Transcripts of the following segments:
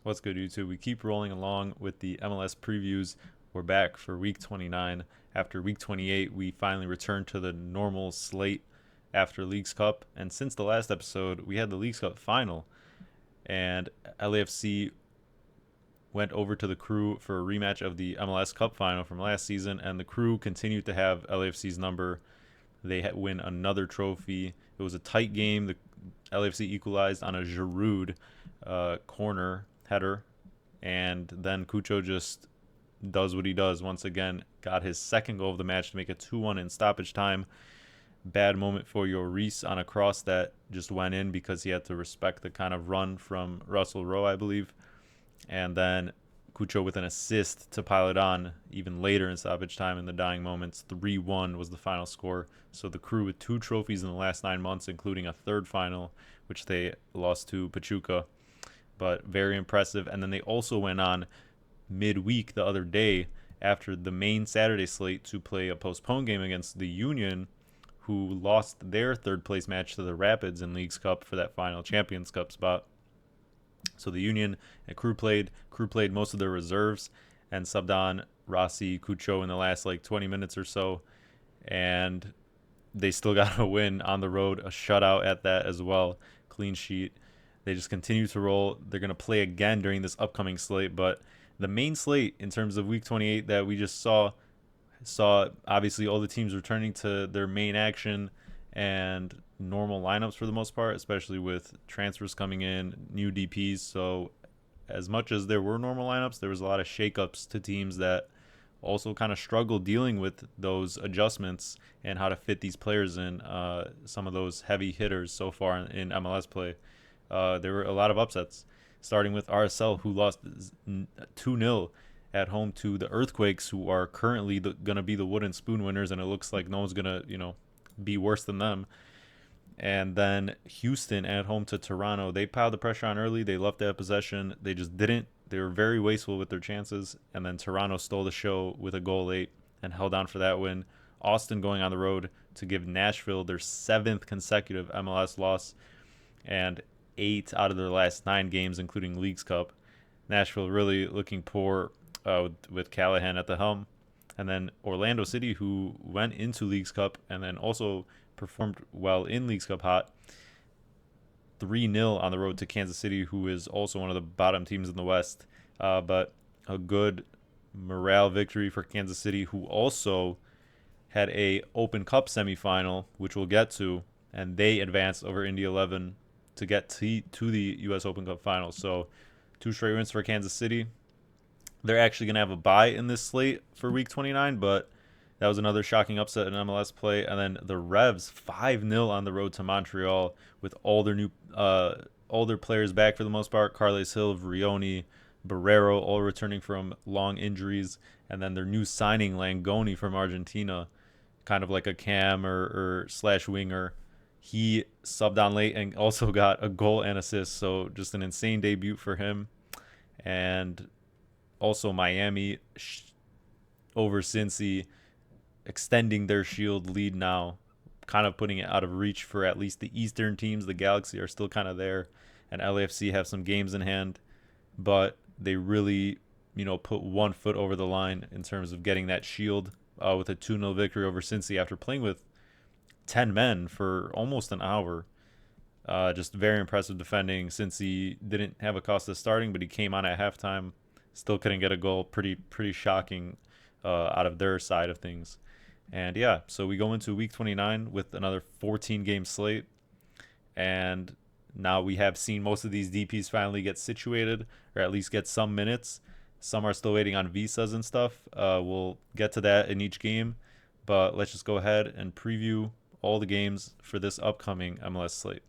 What's good, YouTube? We keep rolling along with the MLS previews. We're back for week 29. After week 28, we finally returned to the normal slate after Leagues Cup. And since the last episode, we had the Leagues Cup final, and LAFC went over to the Crew for a rematch of the MLS Cup final from last season, and the Crew continued to have LAFC's number. They win another trophy. It was a tight game. The LAFC equalized on a Giroud corner header, and then Cucho just does what he does once again. Got his second goal of the match to make it 2-1 in stoppage time. Bad moment for Lloris on a cross that just went in because he had to respect the kind of run from Russell Rowe, I believe. And then Cucho with an assist to pile it on even later in stoppage time in the dying moments. 3-1 was the final score. So the Crew with 2 trophies in the last 9 months, including a third final, which they lost to Pachuca. But very impressive. And then they also went on midweek the other day after the main Saturday slate to play a postponed game against the Union, who lost their third place match to the Rapids in Leagues Cup for that final Champions Cup spot. So the Union and Crew played most of their reserves and subbed on Rossi, Cucho in the last 20 minutes or so, and they still got a win on the road, a shutout at that as well, clean sheet. They just continue to roll. They're going to play again during this upcoming slate, but the main slate in terms of week 28 that we just saw obviously all the teams returning to their main action and normal lineups for the most part, especially with transfers coming in, new DPs. So as much as there were normal lineups, there was a lot of shakeups to teams that also kind of struggled dealing with those adjustments and how to fit these players in. Some of those heavy hitters so far in MLS play. There were a lot of upsets, starting with RSL, who lost 2-0 at home to the Earthquakes, who are currently going to be the wooden spoon winners, and it looks like no one's going to, be worse than them. And then Houston at home to Toronto. They piled the pressure on early. They left that possession. They just didn't. They were very wasteful with their chances. And then Toronto stole the show with a goal late and held on for that win. Austin going on the road to give Nashville their 7th consecutive MLS loss and 8 out of their last 9 games, including Leagues Cup. Nashville really looking poor with Callahan at the helm. And then Orlando City, who went into Leagues Cup and then also performed well in Leagues Cup hot, 3-0 on the road to Kansas City, who is also one of the bottom teams in the West. But a good morale victory for Kansas City, who also had a Open Cup semifinal, which we'll get to, and they advanced over Indy 11 to get to the U.S. Open Cup final. So 2 straight wins for Kansas City. They're actually going to have a bye in this slate for week 29, but that was another shocking upset in MLS play. And then the Revs 5-0 on the road to Montreal with all their players back for the most part. Carles Hill, Vrioni, Barrero, all returning from long injuries. And then their new signing, Langoni from Argentina, kind of like a cam or slash winger. He subbed on late and also got a goal and assist. So just an insane debut for him. And also Miami over Cincy, extending their Shield lead now, kind of putting it out of reach for at least the Eastern teams. The Galaxy are still kind of there, and LAFC have some games in hand, but they really, put one foot over the line in terms of getting that Shield with a 2-0 victory over Cincy after playing with 10 men for almost an hour. Just very impressive defending. Cincy didn't have Acosta starting, but he came on at halftime. Still couldn't get a goal. Pretty shocking out of their side of things. And yeah, so we go into week 29 with another 14-game slate. And now we have seen most of these DPs finally get situated, or at least get some minutes. Some are still waiting on visas and stuff. We'll get to that in each game. But let's just go ahead and preview all the games for this upcoming MLS slate.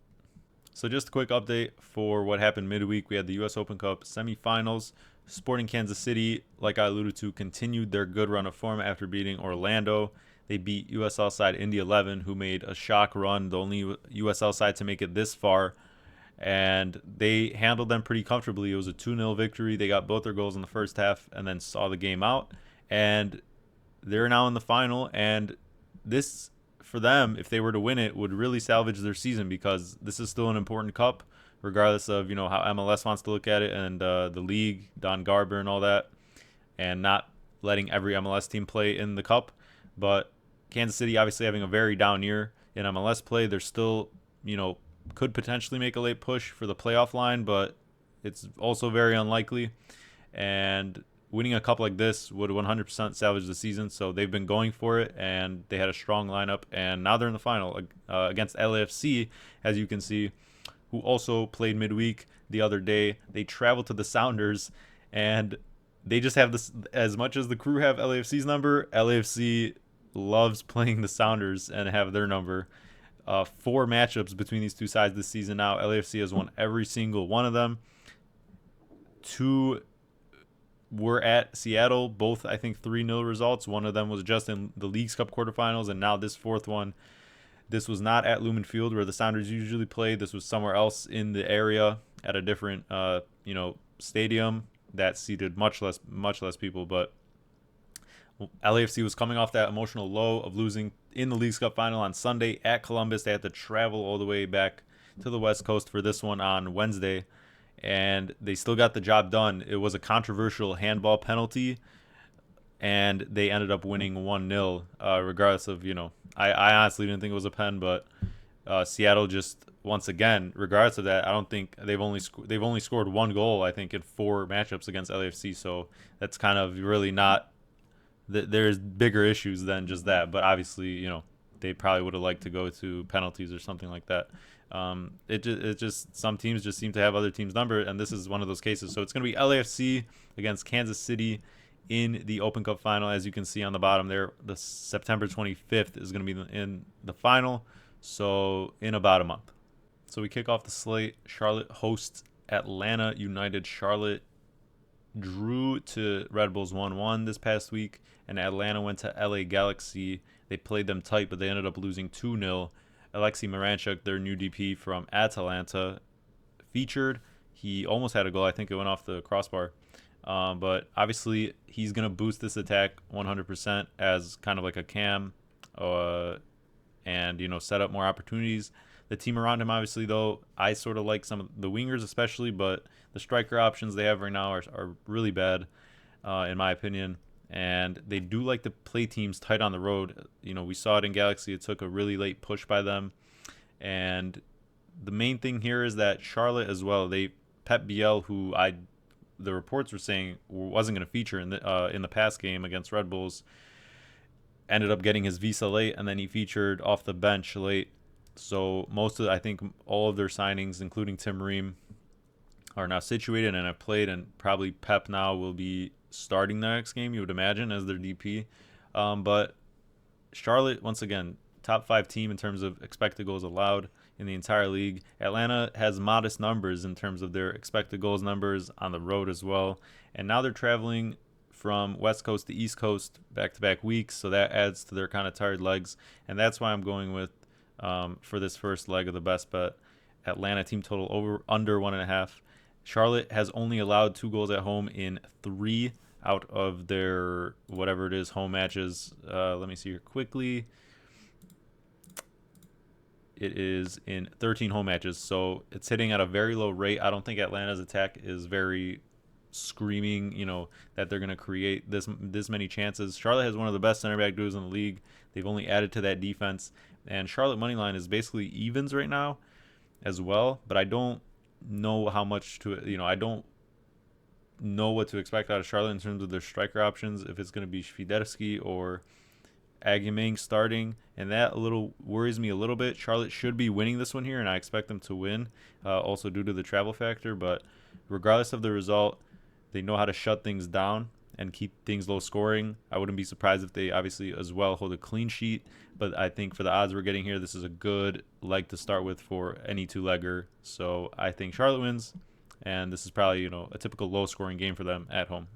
So just a quick update for what happened midweek. We had the U.S. Open Cup semifinals. Sporting Kansas City, like I alluded to, continued their good run of form after beating Orlando. They beat USL side Indy 11, who made a shock run, the only USL side to make it this far. And they handled them pretty comfortably. It was a 2-0 victory. They got both their goals in the first half and then saw the game out. And they're now in the final. And this, for them, if they were to win it, would really salvage their season, because this is still an important cup regardless of how MLS wants to look at it and the league, Don Garber and all that, and not letting every MLS team play in the cup. But Kansas City obviously having a very down year in MLS play. They're still, could potentially make a late push for the playoff line, but it's also very unlikely. And winning a cup like this would 100% salvage the season. So they've been going for it, and they had a strong lineup. And now they're in the final against LAFC, as you can see, who also played midweek the other day. They traveled to the Sounders, and they just have this, as much as the Crew have LAFC's number, LAFC loves playing the Sounders and have their number. 4 matchups between these two sides this season now. LAFC has won every single one of them. 2 were at Seattle, both I think 3-0 results. One of them was just in the Leagues Cup quarterfinals, and now this 4th one. This was not at Lumen Field where the Sounders usually play. This was somewhere else in the area at a different stadium that seated much less people. But LAFC was coming off that emotional low of losing in the Leagues Cup final on Sunday at Columbus. They had to travel all the way back to the West Coast for this one on Wednesday, and they still got the job done. It was a controversial handball penalty, and they ended up winning 1-0, regardless of, I honestly didn't think it was a pen, but Seattle just, once again, regardless of that, I don't think they've only scored 1 goal, I think, in 4 matchups against LAFC, so that's kind of really not, there's bigger issues than just that, but obviously, they probably would have liked to go to penalties or something like that. It just some teams just seem to have other teams' number, and this is one of those cases. So it's going to be LAFC against Kansas City in the Open Cup final. As you can see on the bottom there, the September 25th is going to be in the final, so in about a month. So we kick off the slate. Charlotte hosts Atlanta United. Charlotte drew to Red Bulls 1-1 this past week, and Atlanta went to LA Galaxy. They played them tight, but they ended up losing 2-0. Alexei Miranchuk, their new DP from Atalanta, featured. He almost had a goal. I think it went off the crossbar. But obviously, he's going to boost this attack 100% as kind of like a cam and, set up more opportunities. The team around him, obviously, though, I sort of like some of the wingers especially, but the striker options they have right now are really bad, in my opinion. And they do like to play teams tight on the road. We saw it in Galaxy. It took a really late push by them. And the main thing here is that Charlotte as well, Pep Biel, who the reports were saying wasn't going to feature in the past game against Red Bulls, ended up getting his visa late, and then he featured off the bench late. So I think all of their signings, including Tim Ream, are now situated and have played, and probably Pep now will be starting the next game, you would imagine, as their DP. But Charlotte, once again, top 5 team in terms of expected goals allowed in the entire league. Atlanta has modest numbers in terms of their expected goals numbers on the road as well. And now they're traveling from West Coast to East Coast back-to-back weeks, so that adds to their kind of tired legs. And that's why I'm going with, for this first leg of the best bet, Atlanta team total under 1.5. Charlotte has only allowed 2 goals at home in 3 out of their whatever it is home matches. Let me see here quickly. It is in 13 home matches, so it's hitting at a very low rate. I don't think Atlanta's attack is very screaming, that they're going to create this many chances. Charlotte has one of the best center back duos in the league. They've only added to that defense, and Charlotte money line is basically evens right now as well, but I don't know how much to I don't know what to expect out of Charlotte in terms of their striker options, if it's going to be Świderski or Agyemang starting, and that a little worries me a little bit. Charlotte should be winning this one here, and I expect them to win, also due to the travel factor, but regardless of the result, they know how to shut things down and keep things low scoring. I wouldn't be surprised if they obviously as well hold a clean sheet, but I think for the odds we're getting here, this is a good leg to start with for any 2-legger. So I think Charlotte wins, and this is probably, a typical low scoring game for them at home.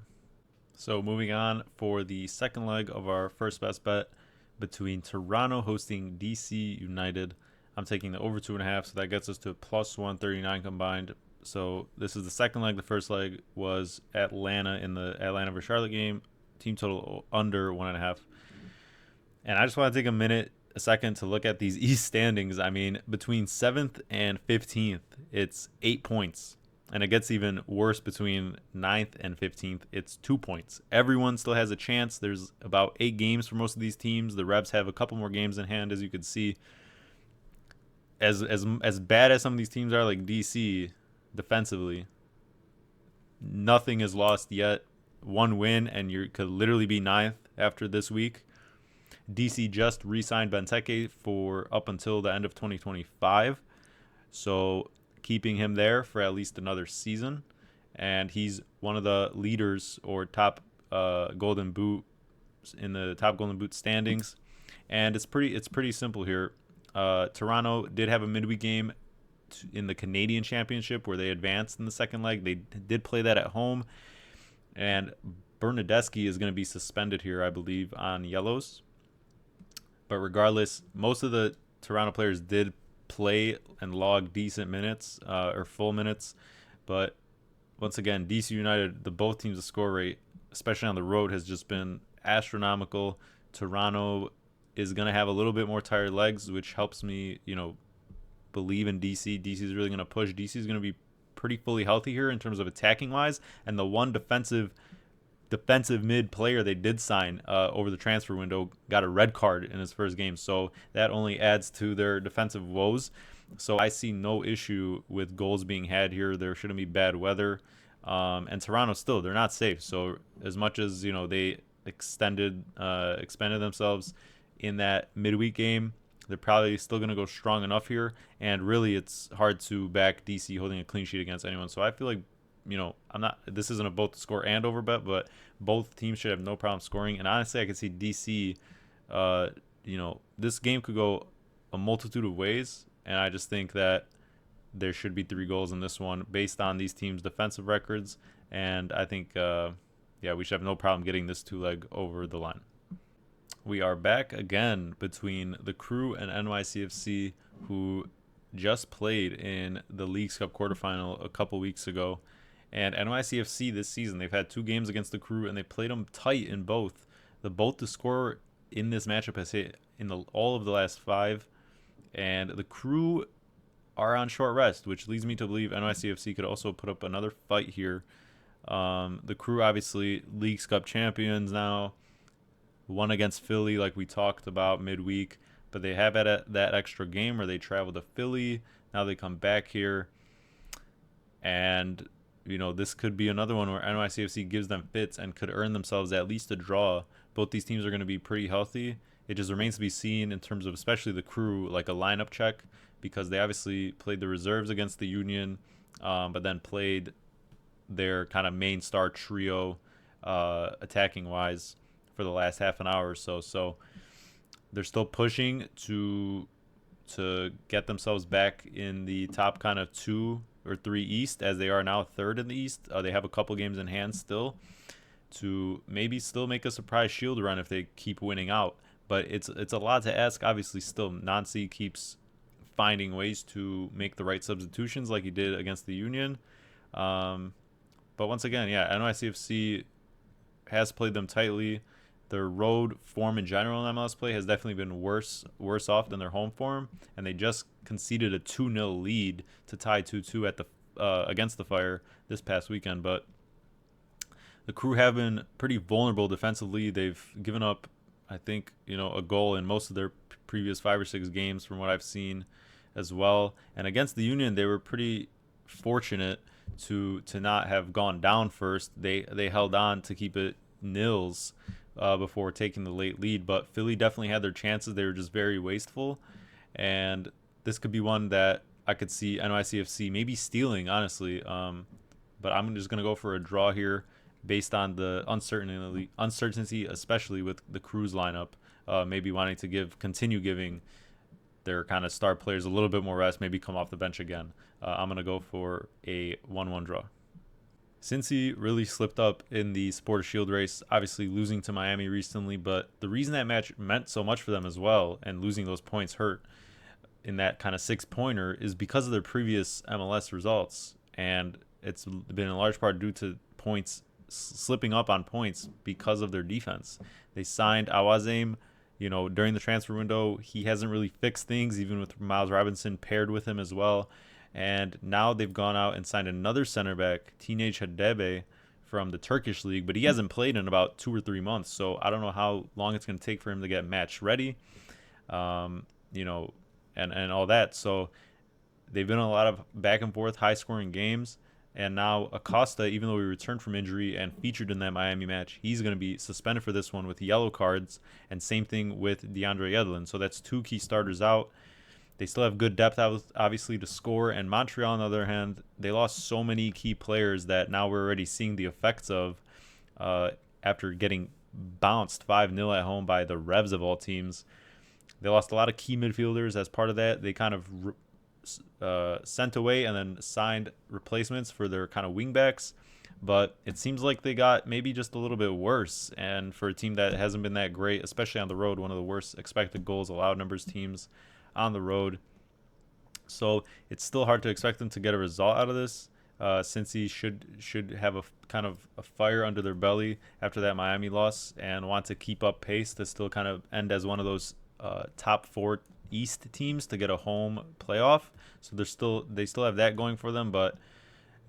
So moving on for the second leg of our first best bet between Toronto hosting DC United. I'm taking the over 2.5, so that gets us to plus 139 combined. So this is the second leg. The first leg was Atlanta in the Atlanta versus Charlotte game. Team total under 1.5. And I just want to take a minute a second to look at these East standings, I mean, between 7th and 15th, it's 8 points. And it gets even worse between 9th and 15th. It's 2 points. Everyone still has a chance. There's about 8 games for most of these teams. The Revs have a couple more games in hand, as you can see. As bad as some of these teams are, like DC, defensively, nothing is lost yet. 1 win, and you could literally be 9th after this week. DC just re-signed Benteke for up until the end of 2025. So keeping him there for at least another season. And he's one of the leaders or top Golden Boot in the top Golden Boot standings. And it's pretty simple here. Toronto did have a midweek game in the Canadian Championship where they advanced in the second leg. They did play that at home. And Bernadeschi is going to be suspended here, I believe, on yellows. But regardless, most of the Toronto players did play and log decent minutes or full minutes. But once again, DC United, both teams' the score rate, especially on the road, has just been astronomical. Toronto is going to have a little bit more tired legs, which helps me, believe in DC. DC is really going to push. DC is going to be pretty fully healthy here in terms of attacking wise. And the one defensive mid player they did sign over the transfer window got a red card in his first game, so that only adds to their defensive woes. So I see no issue with goals being had here. There shouldn't be bad weather, and Toronto still, they're not safe. So as much as they expanded themselves in that midweek game, they're probably still going to go strong enough here, and really it's hard to back DC holding a clean sheet against anyone. So I feel like this isn't a both score and over bet, but both teams should have no problem scoring. And honestly, I could see DC, this game could go a multitude of ways. And I just think that there should be 3 goals in this one based on these teams' defensive records. And I think, we should have no problem getting this 2-leg over the line. We are back again between the Crew and NYCFC, who just played in the Leagues Cup quarterfinal a couple weeks ago. And NYCFC this season, they've had 2 games against the Crew, and they played them tight in both. The score in this matchup has hit in all of the last 5, and the Crew are on short rest, which leads me to believe NYCFC could also put up another fight here. The Crew, obviously, Leagues Cup champions now, won against Philly like we talked about midweek, but they have had that extra game where they travel to Philly. Now they come back here, and this could be another one where NYCFC gives them fits and could earn themselves at least a draw. Both these teams are going to be pretty healthy. It just remains to be seen in terms of especially the Crew, like a lineup check, because they obviously played the reserves against the Union, but then played their kind of main star trio attacking-wise for the last half an hour or so. So they're still pushing to get themselves back in the top kind of 2 or 3 East, as they are now 3rd in the East. They have a couple games in hand still to maybe still make a surprise shield run if they keep winning out. But it's a lot to ask. Obviously, still Nancy keeps finding ways to make the right substitutions like he did against the Union. But once again, NYCFC has played them tightly. Their road form in general in MLS play has definitely been worse off than their home form, and they just conceded a 2-0 lead to tie 2-2 at against the Fire this past weekend. But the Crew have been pretty vulnerable defensively. They've given up, I think, a goal in most of their previous 5 or 6 games from what I've seen as well. And against the Union, they were pretty fortunate to not have gone down first. They held on to keep it nils before taking the late lead, but Philly definitely had their chances. They were just very wasteful, and this could be one that I could see NYCFC maybe stealing, honestly. But I'm just going to go for a draw here based on the uncertainty, especially with the Crew's lineup, maybe wanting to continue giving their kind of star players a little bit more rest, maybe come off the bench again. I'm going to go for a 1-1 draw. Cincy really slipped up in the Supporters Shield race, obviously losing to Miami recently, but the reason that match meant so much for them as well, and losing those points hurt in that kind of 6-pointer, is because of their previous MLS results, and it's been in large part due to points slipping up on points because of their defense. They signed Awazim, During the transfer window, he hasn't really fixed things, even with Miles Robinson paired with him as well. And now they've gone out and signed another center back, Teenage Hadebe, from the Turkish league, but he hasn't played in about 2 or 3 months. So I don't know how long it's going to take for him to get match ready, um, you know, and all that. So they've been a lot of back and forth, high scoring games. And now Acosta, even though he returned from injury and featured in that Miami match, he's going to be suspended for this one with yellow cards. And same thing with DeAndre Yedlin. So that's 2 key starters out. They still have good depth, obviously, to score. And Montreal, on the other hand, they lost so many key players that now we're already seeing the effects of after getting bounced 5-0 at home by the Revs of all teams. They lost a lot of key midfielders as part of that. They kind of sent away and then signed replacements for their kind of wingbacks, but it seems like they got maybe just a little bit worse. And for a team that hasn't been that great, especially on the road, one of the worst expected goals allowed numbers teams on the road. So it's still hard to expect them to get a result out of this. Cincy should have a kind of a fire under their belly after that Miami loss and want to keep up pace to still kind of end as one of those top 4 East teams to get a home playoff. So they still have that going for them, but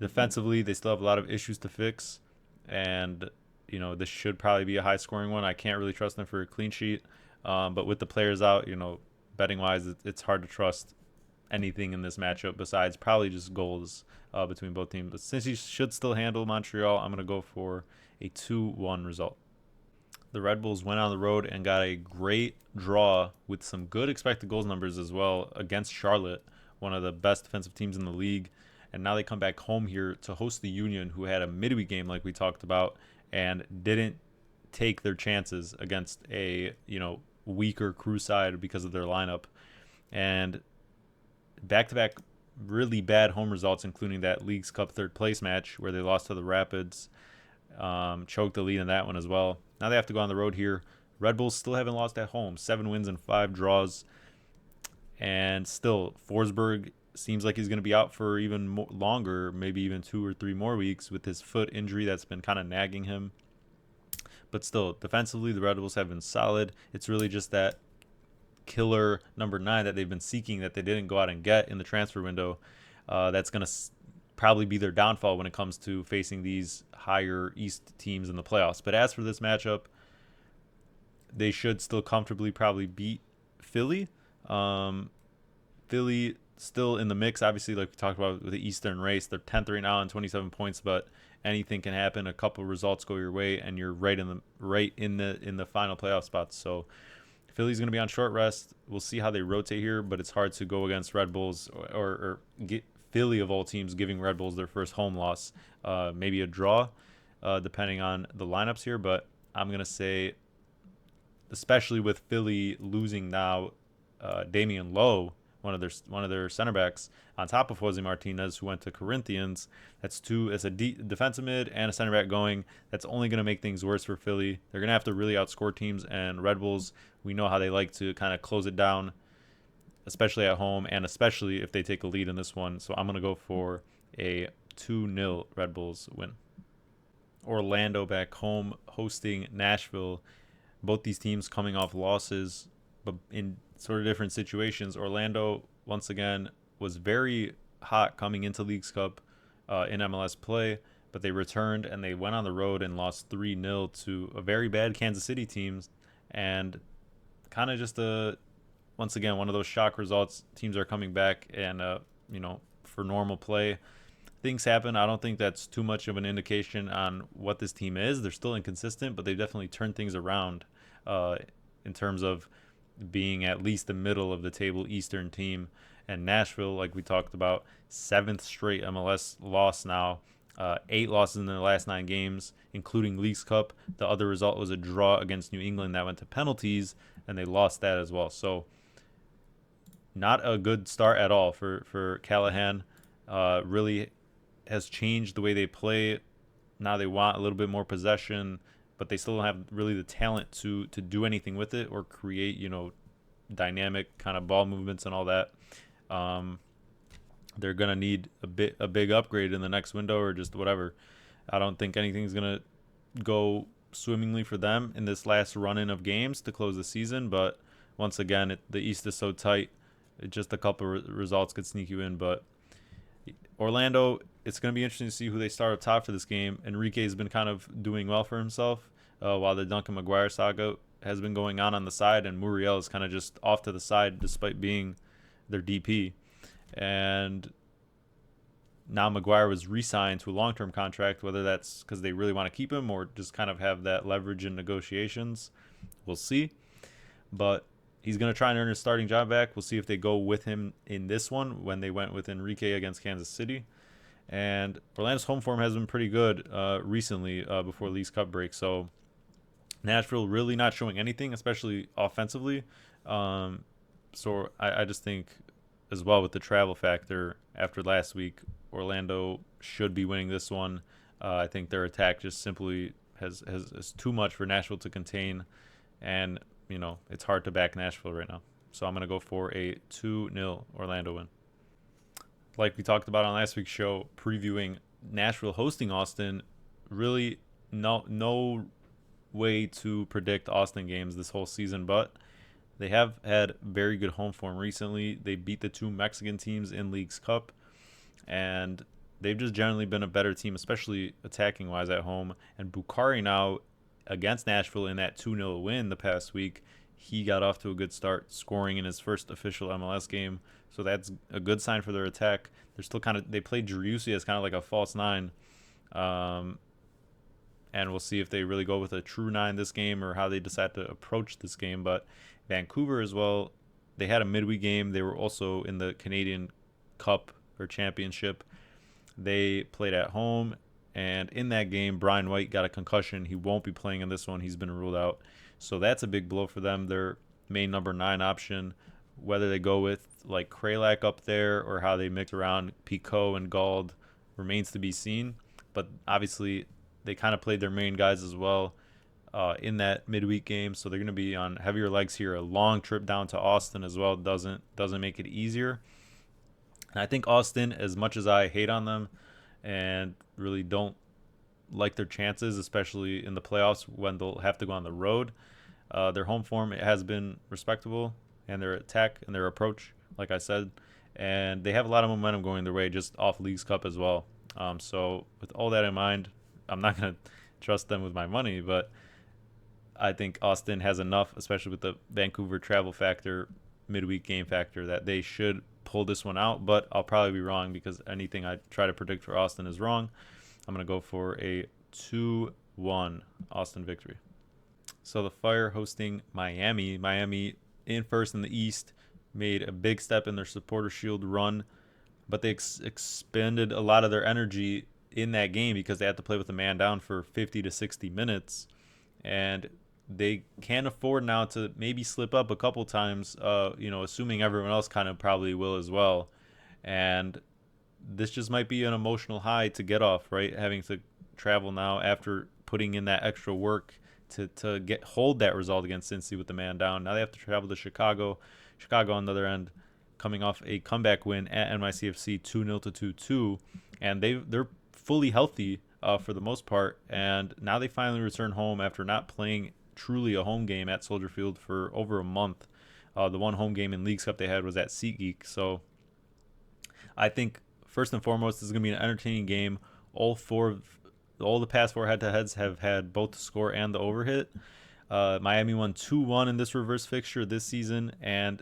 defensively they still have a lot of issues to fix. And this should probably be a high scoring one. I can't really trust them for a clean sheet, but with the players out, betting wise, it's hard to trust anything in this matchup besides probably just goals between both teams. But since you should still handle Montreal, I'm going to go for a 2-1 result. The Red Bulls went on the road and got a great draw with some good expected goals numbers as well against Charlotte, one of the best defensive teams in the league. And now they come back home here to host the Union, who had a midweek game like we talked about and didn't take their chances against a weaker Crew side because of their lineup. And back-to-back really bad home results, including that Leagues Cup third place match where they lost to the Rapids, choked the lead in that one as well. Now they have to go on the road here. Red Bulls still haven't lost at home, 7 wins and 5 draws. And still, Forsberg seems like he's going to be out for even longer, maybe even 2 or 3 more weeks with his foot injury that's been kind of nagging him. But still, defensively, the Red Bulls have been solid. It's really just that killer number 9 that they've been seeking that they didn't go out and get in the transfer window. That's going to probably be their downfall when it comes to facing these higher East teams in the playoffs. But as for this matchup, they should still comfortably probably beat Philly. Philly still in the mix, obviously, like we talked about with the Eastern race. They're 10th right now on 27 points, but anything can happen. A couple results go your way, and you're right in the final playoff spots. So Philly's going to be on short rest. We'll see how they rotate here, but it's hard to go against Red Bulls or get Philly of all teams giving Red Bulls their first home loss. Maybe a draw, depending on the lineups here. But I'm going to say, especially with Philly losing now Damian Lowe, one of their center backs, on top of Jose Martinez, who went to Corinthians. That's a defensive mid and a center back going. That's only going to make things worse for Philly. They're going to have to really outscore teams, and Red Bulls, we know how they like to kind of close it down, especially at home, and especially if they take a lead in this one. So I'm going to go for a 2-0 Red Bulls win. Orlando back home hosting Nashville. Both these teams coming off losses, but in sort of different situations. Orlando, once again, was very hot coming into Leagues Cup in MLS play, but they returned and they went on the road and lost 3-0 to a very bad Kansas City team. And kind of just once again, one of those shock results. Teams are coming back and, for normal play. Things happen. I don't think that's too much of an indication on what this team is. They're still inconsistent, but they've definitely turned things around in terms of being at least the middle of the table Eastern team. And Nashville, like we talked about, 7th straight MLS loss now. 8 losses in their last 9 games, including Leagues Cup. The other result was a draw against New England that went to penalties, and they lost that as well. So not a good start at all for Callahan. Really has changed the way they play. Now they want a little bit more possession, but they still don't have really the talent to do anything with it or create, dynamic kind of ball movements and all that. They're going to need a big upgrade in the next window or just whatever. I don't think anything's going to go swimmingly for them in this last run-in of games to close the season. But once again, the East is so tight. Just a couple results could sneak you in. But Orlando, it's going to be interesting to see who they start up top for this game. Enrique has been kind of doing well for himself while the Duncan Maguire saga has been going on the side, and Muriel is kind of just off to the side despite being their DP. And now Maguire was re-signed to a long-term contract, whether that's because they really want to keep him or just kind of have that leverage in negotiations. We'll see. But he's going to try and earn his starting job back. We'll see if they go with him in this one when they went with Enrique against Kansas City. And Orlando's home form has been pretty good recently before League's Cup break. So Nashville really not showing anything, especially offensively. So I just think as well with the travel factor after last week, Orlando should be winning this one. I think their attack just simply has too much for Nashville to contain. And, it's hard to back Nashville right now. So I'm going to go for a 2-0 Orlando win. Like we talked about on last week's show, previewing Nashville hosting Austin, really no way to predict Austin games this whole season, but they have had very good home form recently. They beat the two Mexican teams in League's Cup, and they've just generally been a better team, especially attacking-wise at home. And Bukhari now against Nashville in that 2-0 win the past week, he got off to a good start, scoring in his first official MLS game. So that's a good sign for their attack. They're still they played Driussi as kind of like a false nine. And we'll see if they really go with a true nine this game or how they decide to approach this game. But Vancouver as well, they had a midweek game. They were also in the Canadian Cup or Championship. They played at home, and in that game, Brian White got a concussion. He won't be playing in this one. He's been ruled out. So that's a big blow for them. Their main number 9 option, whether they go with like Kralak up there or how they mix around Pico and Gald remains to be seen. But obviously, they kind of played their main guys as well in that midweek game, so they're going to be on heavier legs here. A long trip down to Austin as well doesn't make it easier. And I think Austin, as much as I hate on them and really don't like their chances, especially in the playoffs when they'll have to go on the road, their home form has been respectable, and their attack and their approach, like I said, and they have a lot of momentum going their way just off League's Cup as well. So with all that in mind, I'm not going to trust them with my money, but I think Austin has enough, especially with the Vancouver travel factor, midweek game factor, that they should pull this one out. But I'll probably be wrong because anything I try to predict for Austin is wrong. I'm going to go for a 2-1 Austin victory. So the Fire hosting Miami. Miami in first in the East, made a big step in their Supporter Shield run, but they expended a lot of their energy in that game because they had to play with a man down for 50 to 60 minutes, and they can't afford now to maybe slip up a couple times, assuming everyone else kind of probably will as well. And this just might be an emotional high to get off, right? Having to travel now after putting in that extra work to hold that result against Cincy with the man down. Now they have to travel to Chicago. Chicago on the other end, coming off a comeback win at NYCFC 2-0 to 2-2, and they're fully healthy for the most part, and now they finally return home after not playing truly a home game at Soldier Field for over a month. The one home game in League's Cup they had was at SeatGeek. So I think first and foremost, this is going to be an entertaining game. All the past 4 head-to-heads have had both the score and the overhit. Miami won 2-1 in this reverse fixture this season, and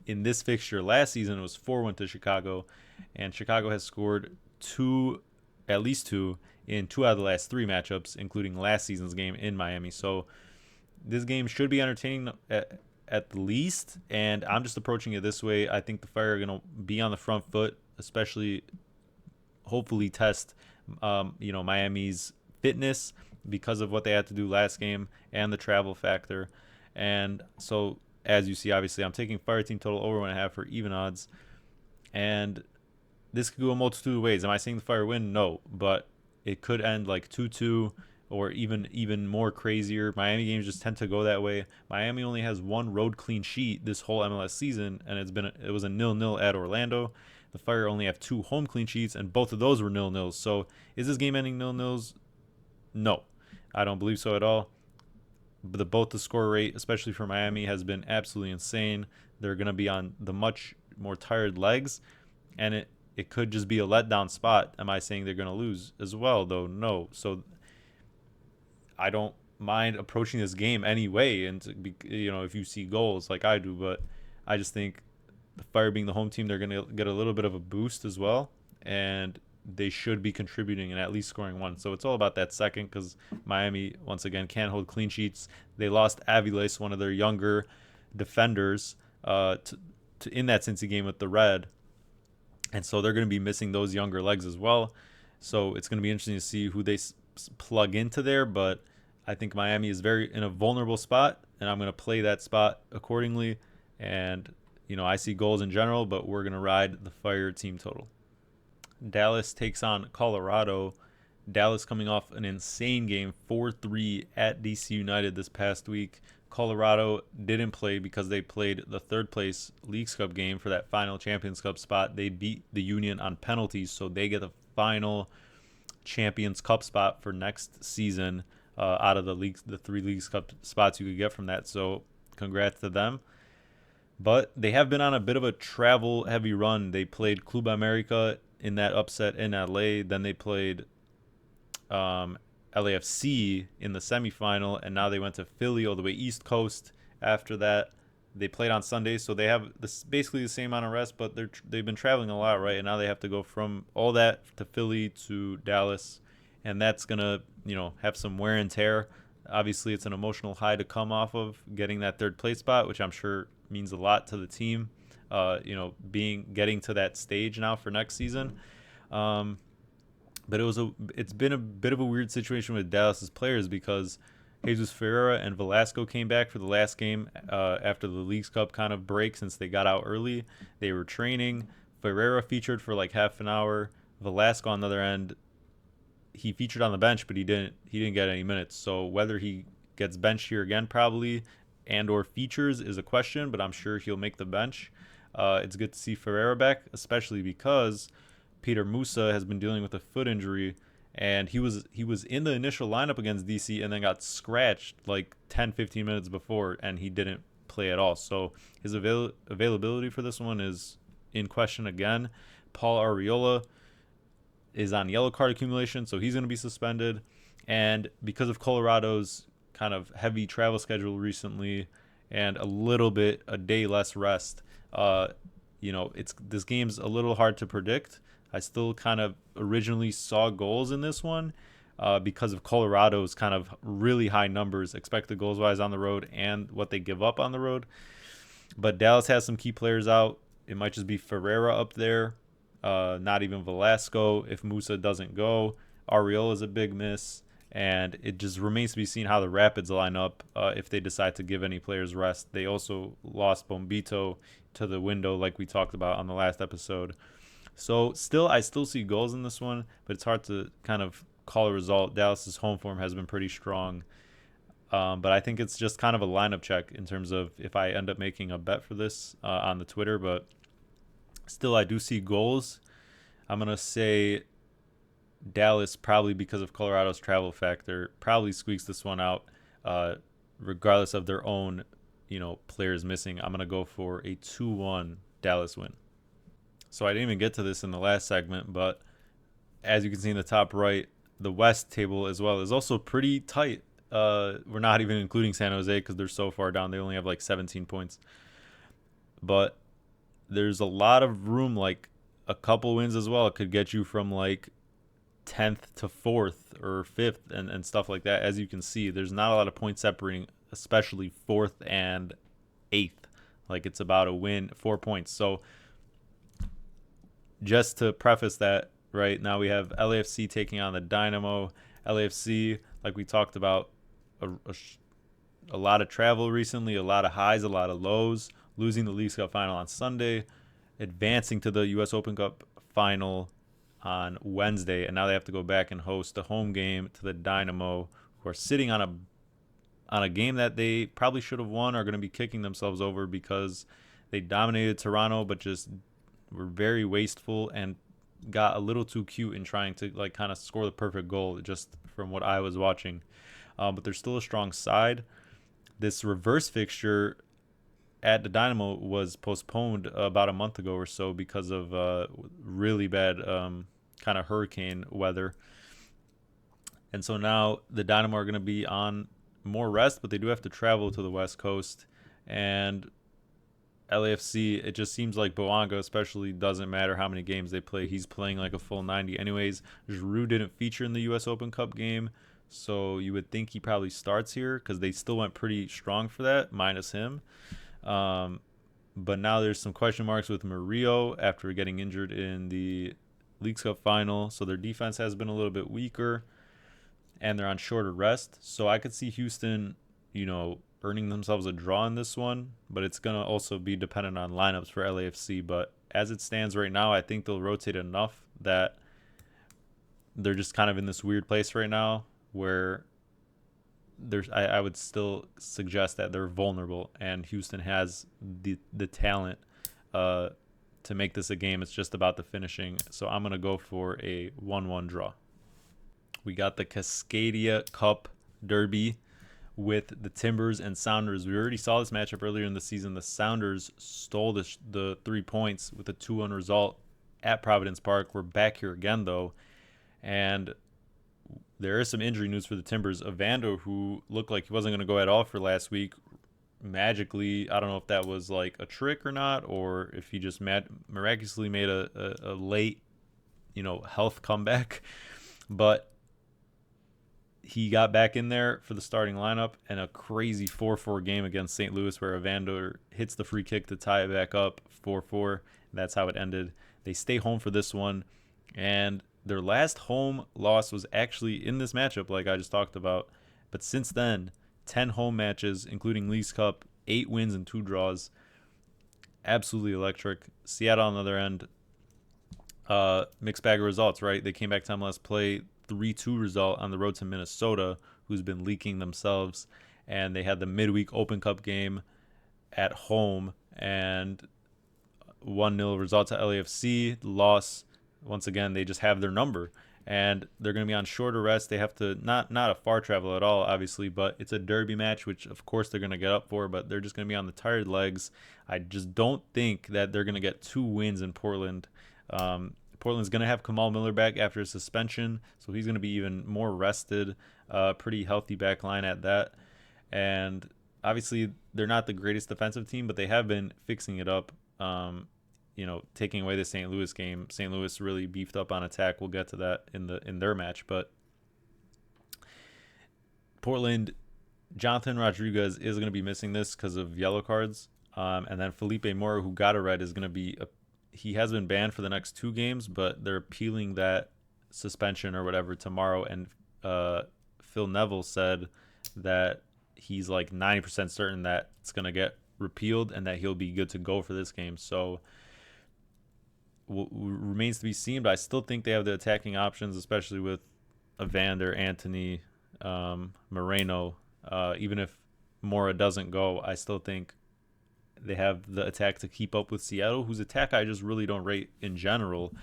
in this fixture last season it was 4-1 to Chicago, and Chicago has scored at least two in 2 out of the last 3 matchups, including last season's game in Miami. So this game should be entertaining at the least, and I'm just approaching it this way. I think the Fire are going to be on the front foot, especially hopefully test Miami's fitness because of what they had to do last game and the travel factor. And so as you see, obviously I'm taking Fire team total over 1.5 for even odds, and this could go a multitude of ways. Am I saying the Fire win? No, but it could end like 2-2 or even more crazier. Miami games just tend to go that way. Miami only has 1 road clean sheet this whole MLS season, and it was a 0-0 at Orlando. The Fire only have 2 home clean sheets, and both of those were 0-0s. So is this game ending 0-0s? No. I don't believe so at all. But both the score rate, especially for Miami, has been absolutely insane. They're going to be on the much more tired legs, and it could just be a letdown spot. Am I saying they're going to lose as well, though? No. So I don't mind approaching this game anyway, and if you see goals like I do, but I just think the Fire being the home team, they're going to get a little bit of a boost as well, and they should be contributing and at least scoring one. So it's all about that second, because Miami, once again, can't hold clean sheets. They lost Aviles, one of their younger defenders, in that Cincy game with the Red, and so they're going to be missing those younger legs as well. So it's going to be interesting to see who they plug into there, but I think Miami is very in a vulnerable spot, and I'm going to play that spot accordingly. And I see goals in general, but we're going to ride the Fire team total. Dallas takes on Colorado. Dallas coming off an insane game, 4-3 at DC United this past week. Colorado didn't play because they played the third place Leagues Cup game for that final Champions Cup spot. They beat the Union on penalties, so they get the final Champions Cup spot for next season out of the 3 Leagues Cup spots you could get from that. So congrats to them. But they have been on a bit of a travel-heavy run. They played Club America in that upset in LA. Then they played LAFC in the semifinal, and now they went to Philly all the way East Coast. After that, they played on Sunday, so they have basically the same amount of rest, but they've been traveling a lot, right? And now they have to go from all that to Philly to Dallas, and that's gonna have some wear and tear. Obviously, it's an emotional high to come off of getting that third place spot, which I'm sure means a lot to the team. Getting to that stage now for next season. But it's been a bit of a weird situation with Dallas's players, because Jesus Ferreira and Velasco came back for the last game after the Leagues Cup kind of break, since they got out early. They were training. Ferreira featured for like half an hour. Velasco, on the other end, he featured on the bench, but he didn't get any minutes. So whether he gets benched here again probably and or features is a question, but I'm sure he'll make the bench. It's good to see Ferreira back, especially because Peter Musa has been dealing with a foot injury, and he was in the initial lineup against DC and then got scratched like 10-15 minutes before, and he didn't play at all. So his availability for this one is in question again. Paul Arriola is on yellow card accumulation, so he's going to be suspended. And because of Colorado's kind of heavy travel schedule recently and a day less rest, this game's a little hard to predict. I still kind of originally saw goals in this one because of Colorado's kind of really high numbers, expected goals wise on the road, and what they give up on the road. But Dallas has some key players out. It might just be Ferreira up there, not even Velasco if Musa doesn't go. Arriola is a big miss, and it just remains to be seen how the Rapids line up if they decide to give any players rest. They also lost Bombito to the window like we talked about on the last episode. So I still see goals in this one, but it's hard to kind of call a result. Dallas's home form has been pretty strong. But I think it's just kind of a lineup check in terms of if I end up making a bet for this on the Twitter. But still, I do see goals. I'm going to say Dallas, probably because of Colorado's travel factor, probably squeaks this one out regardless of their own players missing. I'm going to go for a 2-1 Dallas win. So I didn't even get to this in the last segment, but as you can see in the top right, the West table as well is also pretty tight. We're not even including San Jose because they're so far down. They only have like 17 points. But there's a lot of room, like a couple wins as well. It could get you from like 10th to 4th or 5th and stuff like that. As you can see, there's not a lot of points separating, especially 4th and 8th. Like it's about a win, 4 points. So just to preface that, right now we have LAFC taking on the Dynamo. LAFC, like we talked about, a lot of travel recently, a lot of highs, a lot of lows, losing the Leagues Cup final on Sunday, advancing to the U.S. Open Cup final on Wednesday, and now they have to go back and host a home game to the Dynamo, who are sitting on a game that they probably should have won, are going to be kicking themselves over because they dominated Toronto, but just were very wasteful and got a little too cute in trying to like kind of score the perfect goal, just from what I was watching. but they're still a strong side. This reverse fixture at the Dynamo was postponed about a month ago or so because of really bad kind of hurricane weather. And so now the Dynamo are going to be on more rest, but they do have to travel to the West Coast. And LAFC, it just seems like Boanga especially doesn't matter how many games they play. He's playing like a full 90 anyways. Giroud didn't feature in the U.S. Open Cup game, so you would think he probably starts here because they still went pretty strong for that, minus him. But now there's some question marks with Murillo after getting injured in the Leagues Cup final, so their defense has been a little bit weaker, and they're on shorter rest. So I could see Houston, earning themselves a draw in this one, but it's going to also be dependent on lineups for LAFC. But as it stands right now, I think they'll rotate enough that they're just kind of in this weird place right now where I would still suggest that they're vulnerable, and Houston has the talent to make this a game. It's just about the finishing. So I'm going to go for a 1-1 draw. We got the Cascadia Cup Derby with the Timbers and Sounders. We already saw this matchup earlier in the season. The Sounders stole the 3 points with a 2-1 result at Providence Park. We're back here again, though, and there is some injury news for the Timbers. Evander, who looked like he wasn't going to go at all for last week, magically, I don't know if that was like a trick or not, or if he just miraculously made a late, health comeback, but he got back in there for the starting lineup, and a crazy 4-4 game against St. Louis where Evander hits the free kick to tie it back up 4-4. That's how it ended. They stay home for this one, and their last home loss was actually in this matchup like I just talked about. But since then, 10 home matches, including Leagues Cup, 8 wins and 2 draws. Absolutely electric. Seattle on the other end, mixed bag of results, right? They came back to MLS play, 3-2 result on the road to Minnesota, who's been leaking themselves. And they had the midweek Open Cup game at home, and 1-0 result to LAFC. Loss, once again, they just have their number. And they're going to be on shorter rest. They have to, not a far travel at all, obviously, but it's a derby match, which of course they're going to get up for, but they're just going to be on the tired legs. I just don't think that they're going to get 2 wins in Portland. Portland's going to have Kamal Miller back after a suspension, so he's going to be even more rested. Pretty healthy back line at that. And obviously, they're not the greatest defensive team, but they have been fixing it up. Taking away the St. Louis game. St. Louis really beefed up on attack. We'll get to that in their match. But Portland, Jonathan Rodriguez is going to be missing this because of yellow cards. And then Felipe Mora, who got a red, is going to be he has been banned for the next 2 games, but they're appealing that suspension or whatever tomorrow. And Phil Neville said that he's like 90% certain that it's going to get repealed and that he'll be good to go for this game. So remains to be seen, but I still think they have the attacking options, especially with Evander, Anthony, Moreno. Even if Mora doesn't go, I still think they have the attack to keep up with Seattle, whose attack I just really don't rate in general,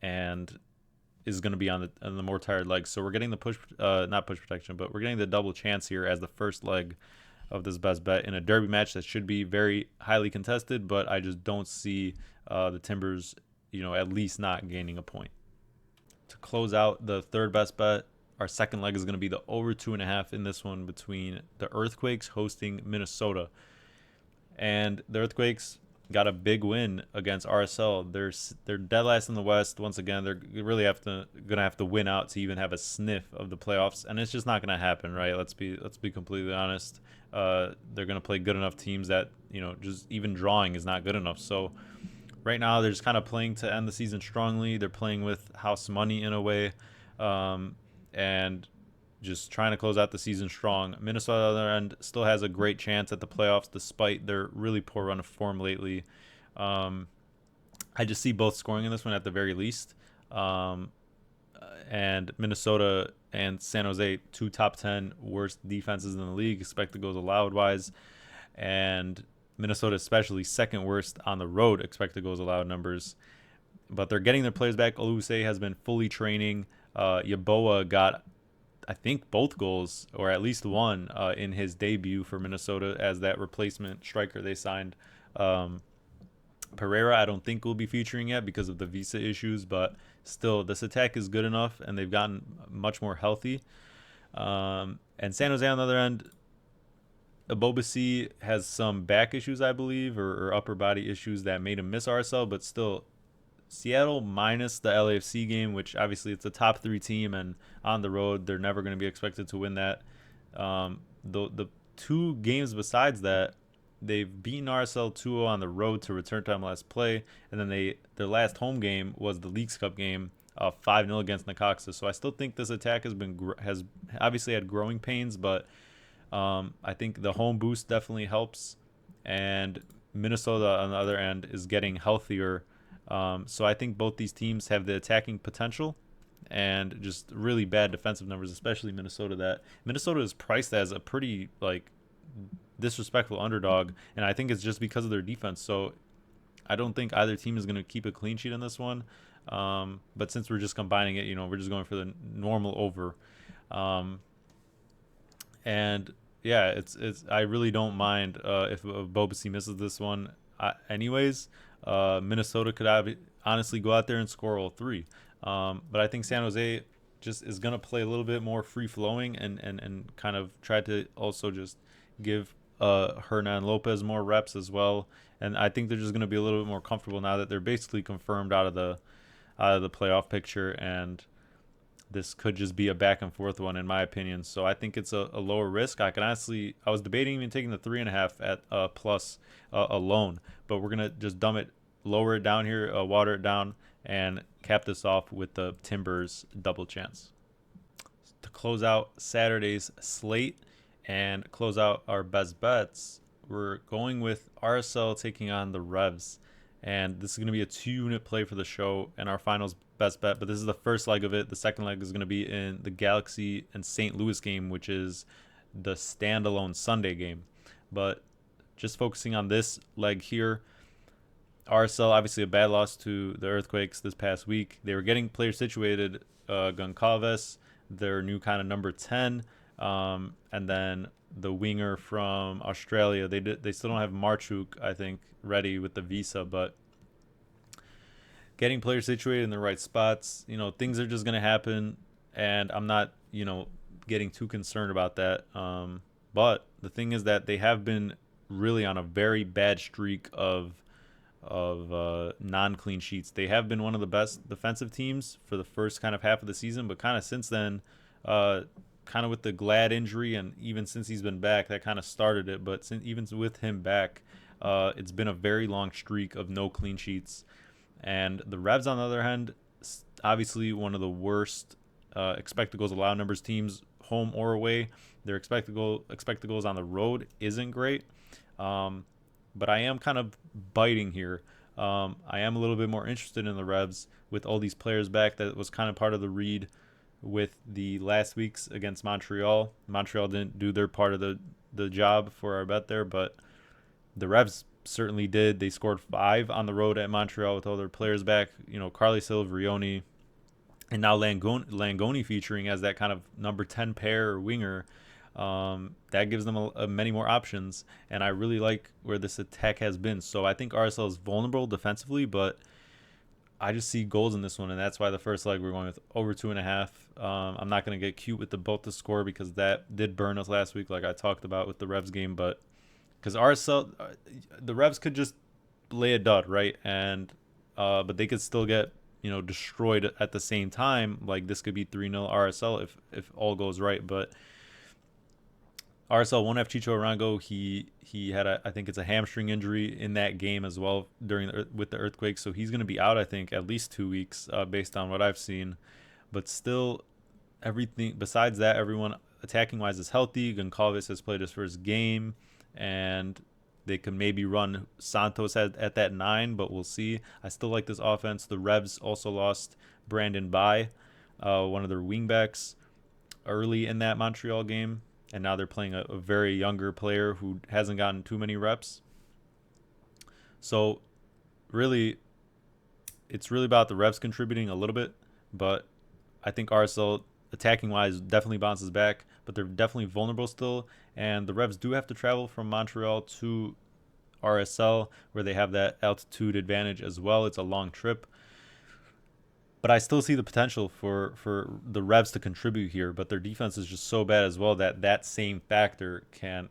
and is going to be on the more tired legs. So we're getting the not push protection, but we're getting the double chance here as the first leg of this best bet in a derby match that should be very highly contested, but I just don't see the Timbers, at least not gaining a point. To close out the third best bet, our second leg is going to be the over 2.5 in this one between the Earthquakes hosting Minnesota. And the Earthquakes got a big win against RSL. They're dead last in the West. Once again, they're really gonna have to win out to even have a sniff of the playoffs, and it's just not gonna happen, right? Let's be completely honest. They're gonna play good enough teams that just even drawing is not good enough. So right now they're just kind of playing to end the season strongly. They're playing with house money in a way, and just trying to close out the season strong. Minnesota, on the other end, still has a great chance at the playoffs despite their really poor run of form lately. I just see both scoring in this one at the very least. And Minnesota and San Jose, 2 top 10 worst defenses in the league, expected goals allowed wise. And Minnesota especially second worst on the road, expected goals allowed numbers. But they're getting their players back. Oluse has been fully training. Yaboa got I think both goals, or at least one, in his debut for Minnesota as that replacement striker they signed. Um, Pereira, I don't think will be featuring yet because of the visa issues, but still, this attack is good enough, and they've gotten much more healthy. And San Jose on the other end, Abobasi has some back issues, I believe, or upper body issues that made him miss RSL, but still, Seattle minus the LAFC game, which obviously it's a top 3 team, and on the road they're never going to be expected to win that. The 2 games besides that, they've beaten RSL 2-0 on the road to return to MLS play, and then their last home game was the Leagues Cup game, 5-0 against Necaxa. So I still think this attack has obviously had growing pains, but I think the home boost definitely helps, and Minnesota on the other end is getting healthier. So I think both these teams have the attacking potential and just really bad defensive numbers, especially Minnesota. That Minnesota is priced as a pretty disrespectful underdog, and I think it's just because of their defense. So I don't think either team is going to keep a clean sheet in this one. But since we're just combining it, we're just going for the normal over. And yeah, it's I really don't mind if Bobasi misses this one. Anyways, Minnesota could honestly go out there and score all 3. But I think San Jose just is going to play a little bit more free-flowing and kind of try to also just give Hernan Lopez more reps as well. And I think they're just going to be a little bit more comfortable now that they're basically confirmed out of the playoff picture, and this could just be a back and forth one in my opinion. So I think it's a lower risk. I was debating even taking the 3.5 at plus alone, but we're gonna just lower it down here, water it down, and cap this off with the Timbers double chance. To close out Saturday's slate and close out our best bets, we're going with RSL taking on the Revs. And this is going to be a 2-unit play for the show and our finals best bet. But this is the first leg of it. The second leg is going to be in the Galaxy and St. Louis game, which is the standalone Sunday game. But just focusing on this leg here, RSL, obviously a bad loss to the Earthquakes this past week. They were getting players situated, Goncalves, their new kind of number 10, and then the winger from Australia. They still don't have Marchuk, I think, ready with the visa, but getting players situated in the right spots, things are just going to happen, and I'm not, getting too concerned about that. But the thing is that they have been really on a very bad streak of non-clean sheets. They have been one of the best defensive teams for the first kind of half of the season, but kind of since then, kind of with the Glad injury, and even since he's been back, that kind of started it. But even with him back, it's been a very long streak of no clean sheets. And the Revs, on the other hand, obviously one of the worst expected goals allowed numbers teams, home or away. Their expected goals on the road isn't great. But I am kind of biting here. I am a little bit more interested in the Revs with all these players back. That was kind of part of the read with the last weeks against Montreal. Montreal didn't do their part of the job for our bet there, but the Revs certainly did. They scored 5 on the road at Montreal with all their players back. Carly Silverioni, and now Langoni featuring as that kind of number 10 pair or winger. That gives them many more options, and I really like where this attack has been. So I think RSL is vulnerable defensively, but I just see goals in this one, and that's why the first leg we're going with over 2.5. I'm not going to get cute with the score because that did burn us last week, like I talked about with the Revs game. But because RSL, the Revs could just lay a dud, right? And but they could still get destroyed at the same time. Like this could be 3-0 RSL if all goes right, but. RSL won't have Chicho Arango. He had I think it's a hamstring injury in that game as well with the Earthquakes, so he's going to be out I think at least 2 weeks based on what I've seen. But still, everything besides that, everyone attacking wise is healthy. Goncalves has played his first game, and they could maybe run Santos at that 9, but we'll see. I still like this offense. The Revs also lost Brandon Bai, one of their wingbacks, early in that Montreal game. And now they're playing a very younger player who hasn't gotten too many reps. So really, it's really about the Revs contributing a little bit. But I think RSL attacking wise definitely bounces back, but they're definitely vulnerable still. And the Revs do have to travel from Montreal to RSL, where they have that altitude advantage as well. It's a long trip, but I still see the potential for the Revs to contribute here. But their defense is just so bad as well that that same factor can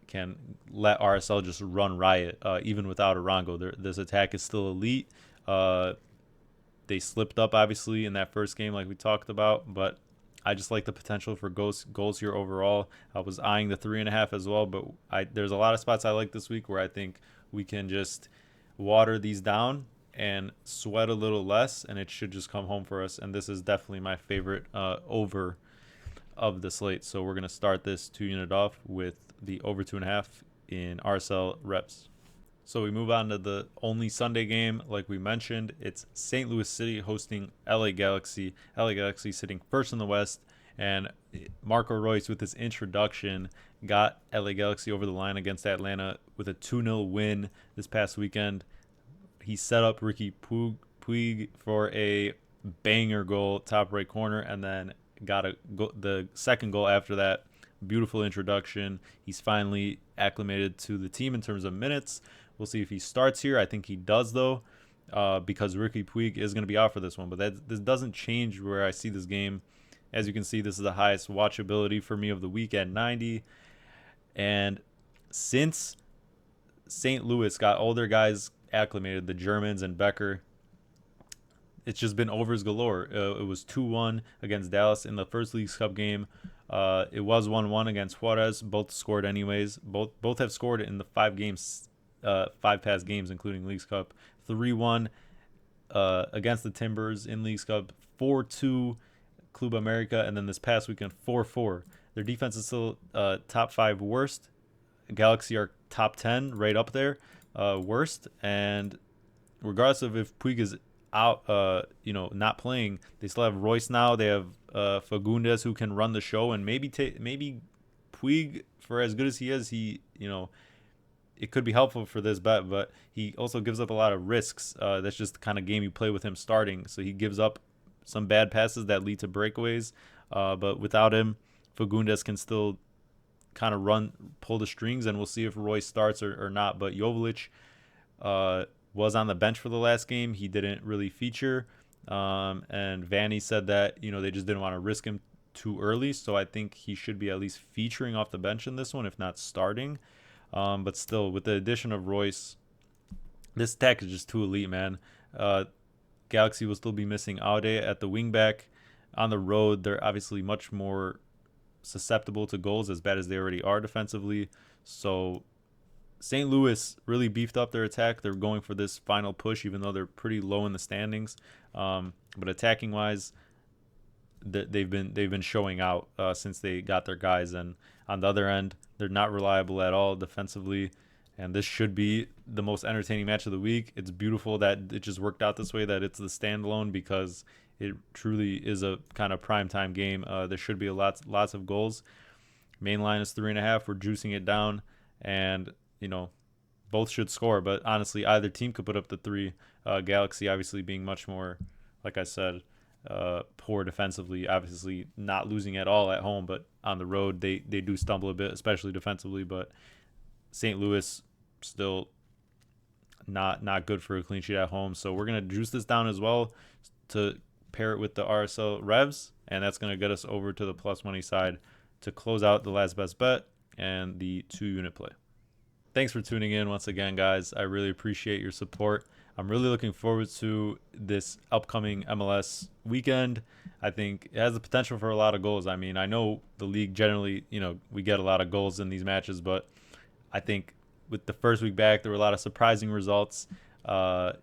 let RSL just run riot, even without Arango. This attack is still elite. They slipped up obviously in that first game, like we talked about, but I just like the potential for goals here overall. I was eyeing the 3.5 as well, but there's a lot of spots I like this week where I think we can just water these down and sweat a little less, and it should just come home for us. And this is definitely my favorite over of the slate. So we're going to start this 2-unit off with the over 2.5 in RSL Revs. So we move on to the only Sunday game, like we mentioned. It's St. Louis City hosting LA Galaxy. LA Galaxy sitting first in the West, and Marco Reus with his introduction got LA Galaxy over the line against Atlanta with a 2-0 win this past weekend. He set up Ricky Puig for a banger goal, top right corner, and then got the second goal after that. Beautiful introduction. He's finally acclimated to the team in terms of minutes. We'll see if he starts here. I think he does, though, because Ricky Puig is going to be out for this one. But this doesn't change where I see this game. As you can see, this is the highest watchability for me of the week at 90. And since St. Louis got all their guys acclimated, the Germans and Becker, it's just been overs galore. It was 2-1 against Dallas in the first Leagues Cup game. It was 1-1 against Juarez. Both scored anyways. Both have scored in the 5 past games, including Leagues Cup. 3-1 against the Timbers in Leagues Cup. 4-2 Club America, and then this past weekend 4-4. Their defense is still top 5 worst. Galaxy are top 10, right up there, worst. And regardless of if Puig is out, not playing, they still have Royce now. They have Fagundes, who can run the show, and maybe Puig, for as good as he is, it could be helpful for this bet, but he also gives up a lot of risks. That's just the kind of game you play with him starting. So he gives up some bad passes that lead to breakaways. But without him, Fagundes can still kind of pull the strings, and we'll see if Royce starts or not. But Joveljic was on the bench for the last game. He didn't really feature. And Vanny said that, they just didn't want to risk him too early. So I think he should be at least featuring off the bench in this one, if not starting. But still, with the addition of Royce, this attack is just too elite, man. Galaxy will still be missing Aude at the wingback. On the road, they're obviously much more susceptible to goals, as bad as they already are defensively. So St. Louis really beefed up their attack. They're going for this final push, even though they're pretty low in the standings. But attacking-wise, they've been showing out since they got their guys. And on the other end, they're not reliable at all defensively. And this should be the most entertaining match of the week. It's beautiful that it just worked out this way, that it's the standalone, because it truly is a kind of primetime game. There should be lots of goals. Main line is 3.5. We're juicing it down, and both should score. But honestly, either team could put up the 3. Galaxy obviously being much more, like I said, poor defensively. Obviously not losing at all at home, but on the road they do stumble a bit, especially defensively. But St. Louis still not good for a clean sheet at home. So we're going to juice this down as well to pair it with the RSL Revs, and that's going to get us over to the plus money side to close out the last best bet and the 2-unit play. Thanks for tuning in once again, guys. I really appreciate your support. I'm really looking forward to this upcoming MLS weekend. I think it has the potential for a lot of goals. I mean, I know the league generally, we get a lot of goals in these matches, but I think with the first week back, there were a lot of surprising results,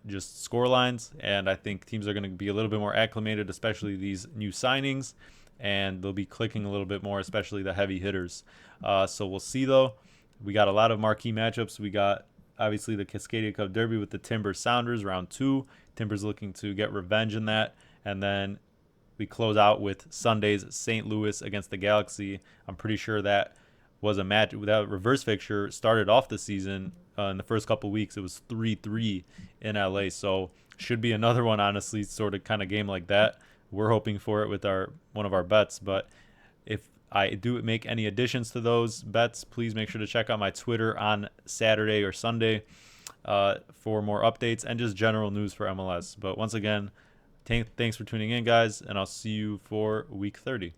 just score lines, and I think teams are going to be a little bit more acclimated, especially these new signings, and they'll be clicking a little bit more, especially the heavy hitters. So we'll see, though. We got a lot of marquee matchups. We got, obviously, the Cascadia Cup Derby with the Timbers Sounders, round 2. Timbers looking to get revenge in that. And then we close out with Sunday's St. Louis against the Galaxy. I'm pretty sure that was a match. That reverse fixture started off the season in the first couple weeks. It was 3-3 in LA. So should be another one, honestly, sort of kind of game like that. We're hoping for it with one of our bets. But If I do make any additions to those bets, please make sure to check out my Twitter on Saturday or Sunday for more updates and just general news for MLS. But once again, thanks for tuning in, guys, and I'll see you for week 30.